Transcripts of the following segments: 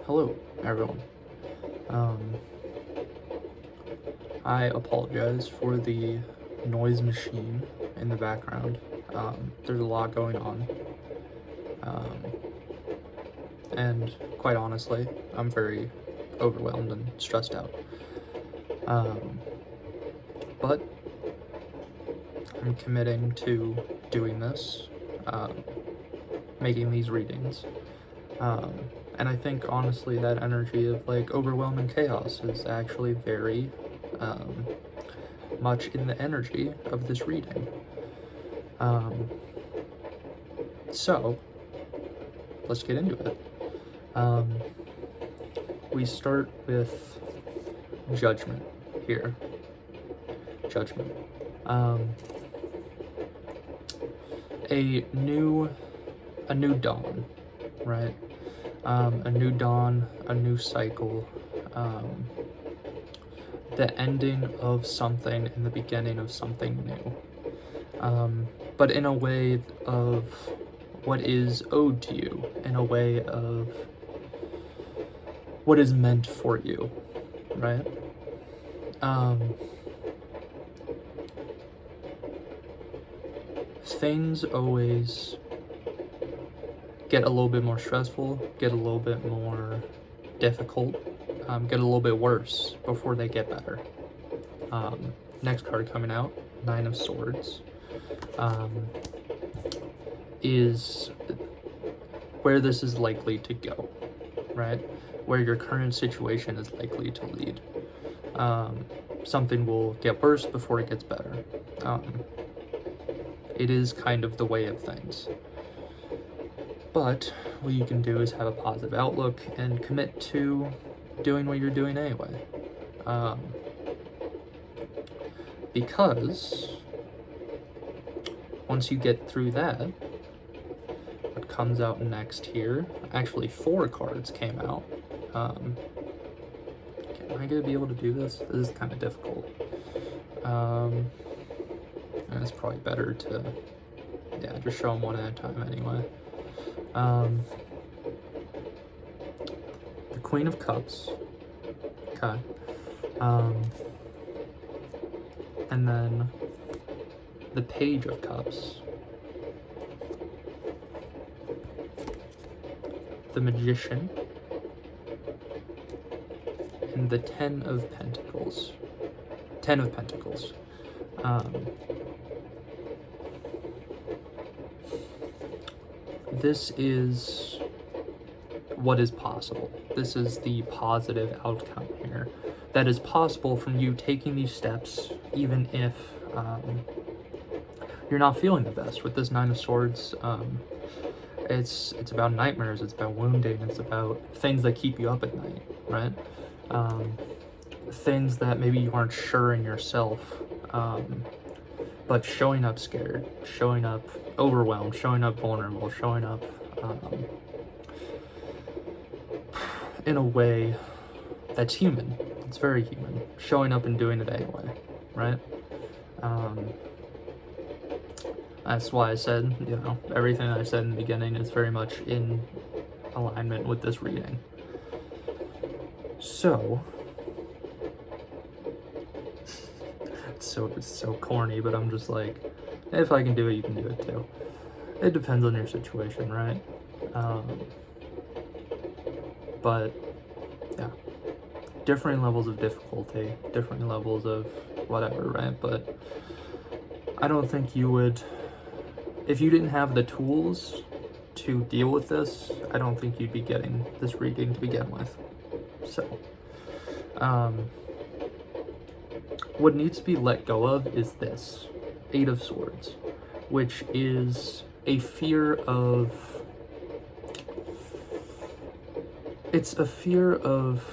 Hello, everyone. Um, I apologize for the noise machine in the background. There's a lot going on. Um, and quite honestly, I'm very overwhelmed and stressed out. Um, but I'm committing to doing this, making these readings. Um, and I think honestly that energy of like overwhelming chaos is actually very much in the energy of this reading. So let's get into it. We start with judgment here. Judgment. A new dawn, right? A new dawn, a new cycle. The ending of something and the beginning of something new. But in a way of what is owed to you, in a way of what is meant for you, right? Things always get a little bit more stressful, get a little bit more difficult, get a little bit worse before they get better. Next card coming out, Nine of Swords, is where this is likely to go, right? Where your current situation is likely to lead. Something will get worse before it gets better. It is kind of the way of things. But what you can do is have a positive outlook and commit to doing what you're doing anyway. Because once you get through that, what comes out next here, actually 4 cards came out. Am I gonna be able to do this? This is kind of difficult. And it's probably better to, just show them one at a time anyway. The Queen of Cups. Okay. And then the Page of Cups. The Magician. And the Ten of Pentacles. Ten of Pentacles. This is what is possible. This is the positive outcome here. That is possible from you taking these steps, even if you're not feeling the best. With this Nine of Swords, it's about nightmares, it's about wounding, it's about things that keep you up at night, right? Things that maybe you aren't sure in yourself, but showing up scared, showing up overwhelmed, showing up vulnerable, showing up in a way that's human. It's very human. Showing up and doing it anyway, right? That's why I said, everything I said in the beginning is very much in alignment with this reading. So, it's so corny, but I'm just like, if I can do it, you can do it too. It depends on your situation, right? But yeah, different levels of difficulty, different levels of whatever, right? But I don't think you would, if you didn't have the tools to deal with this, I don't think you'd be getting this reading to begin with. So, what needs to be let go of is this Eight of Swords, which is a fear of, it's a fear of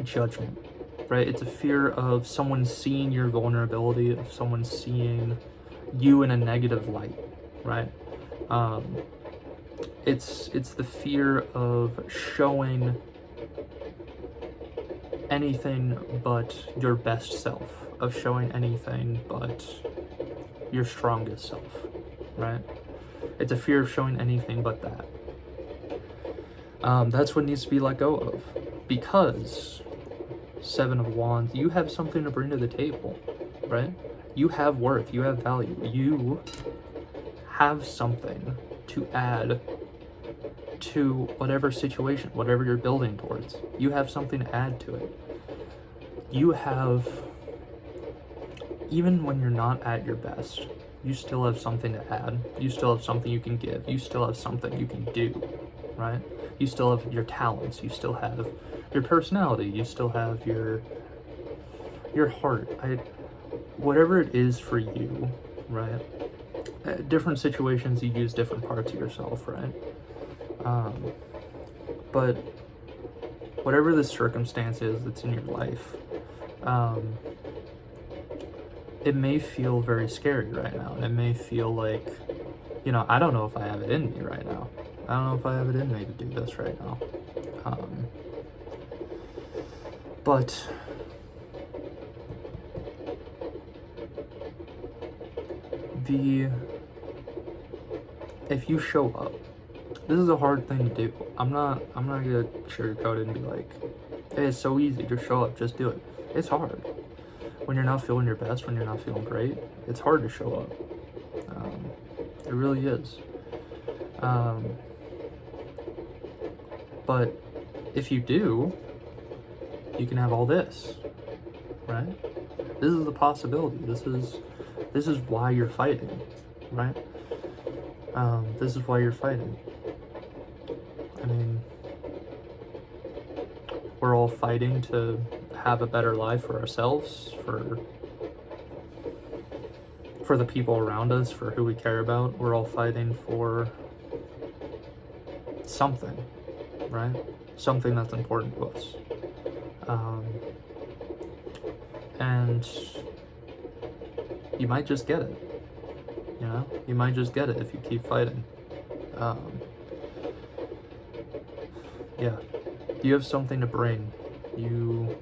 judgment, right? It's a fear of someone seeing your vulnerability, of someone seeing you in a negative light, right? It's the fear of showing anything but your best self, of showing anything but your strongest self, right? It's a fear of showing anything but that. That's what needs to be let go of. Because Seven of Wands, you have something to bring to the table, right? You have worth, you have value, you have something to add to whatever situation, whatever you're building towards. You have something to add to it. You have, even when you're not at your best, you still have something to add. You still have something you can give. You still have something you can do, right? You still have your talents. You still have your personality. You still have your heart. Whatever it is for you, right? Different situations, you use different parts of yourself, right? But whatever the circumstance is that's in your life, it may feel very scary right now, and it may feel like, I don't know if I have it in me right now. I don't know if I have it in me to do this right now. But if you show up, this is a hard thing to do. I'm not gonna sugarcoat it and be like, hey, it's so easy, just show up, just do it. It's hard. When you're not feeling your best, when you're not feeling great, it's hard to show up. It really is. But if you do, you can have all this, right? This is the possibility. This is why you're fighting, right? This is why you're fighting. I mean, we're all fighting to have a better life for ourselves, for the people around us, for who we care about. We're all fighting for something, right? Something that's important to us. And you might just get it, You might just get it if you keep fighting. Yeah. You have something to bring. You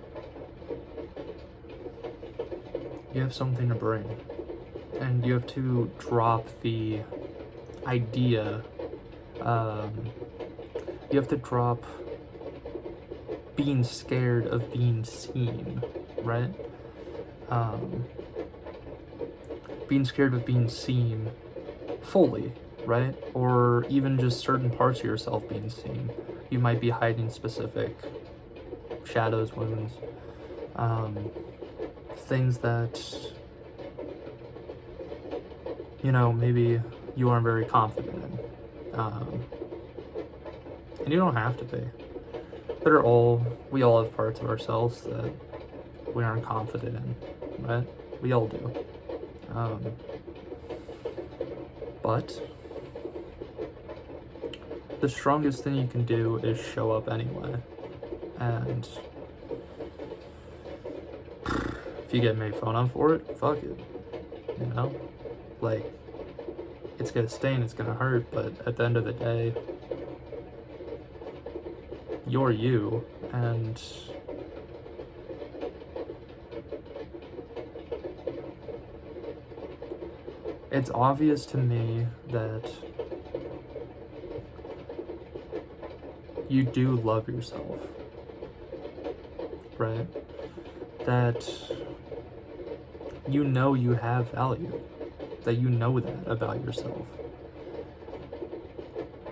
have something to bring. And you have to drop the idea. You have to drop being scared of being seen, right? Being scared of being seen fully, right? Or even just certain parts of yourself being seen. You might be hiding specific shadows, wounds, things that, maybe you aren't very confident in. And you don't have to be. We all have parts of ourselves that we aren't confident in, right? We all do. But the strongest thing you can do is show up anyway. And if you get made fun of for it, fuck it. Like, it's gonna sting, it's gonna hurt, but at the end of the day, you're you, and it's obvious to me that you do love yourself, right? That you have value, that you know that about yourself,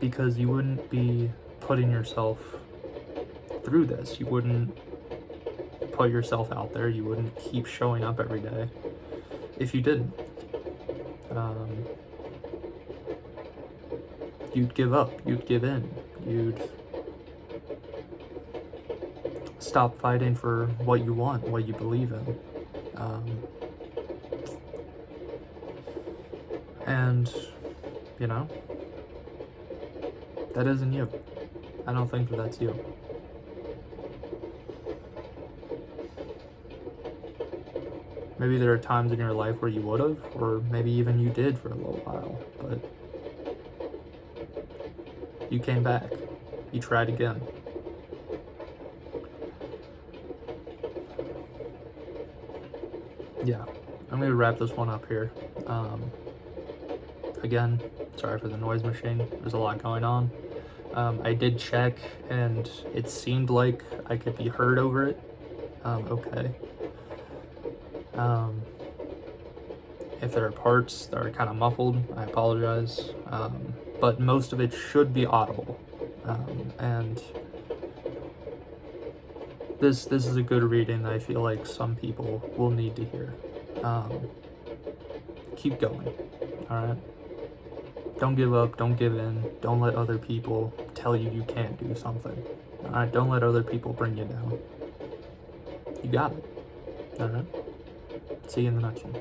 because you wouldn't be putting yourself through this. You wouldn't put yourself out there. You wouldn't keep showing up every day if you didn't. You'd give up. You'd give in. You'd stop fighting for what you want, what you believe in. And, that isn't you. I don't think that's you. Maybe there are times in your life where you would have, or maybe even you did for a little while, but you came back. You tried again. Yeah, I'm going to wrap this one up here. Again, sorry for the noise machine. There's a lot going on. I did check, and it seemed like I could be heard over it. Okay. If there are parts that are kind of muffled, I apologize. But most of it should be audible. And this is a good reading that I feel like some people will need to hear. Keep going, alright? Don't give up, don't give in, don't let other people tell you you can't do something. Alright, don't let other people bring you down. You got it. Alright? See you in the next one.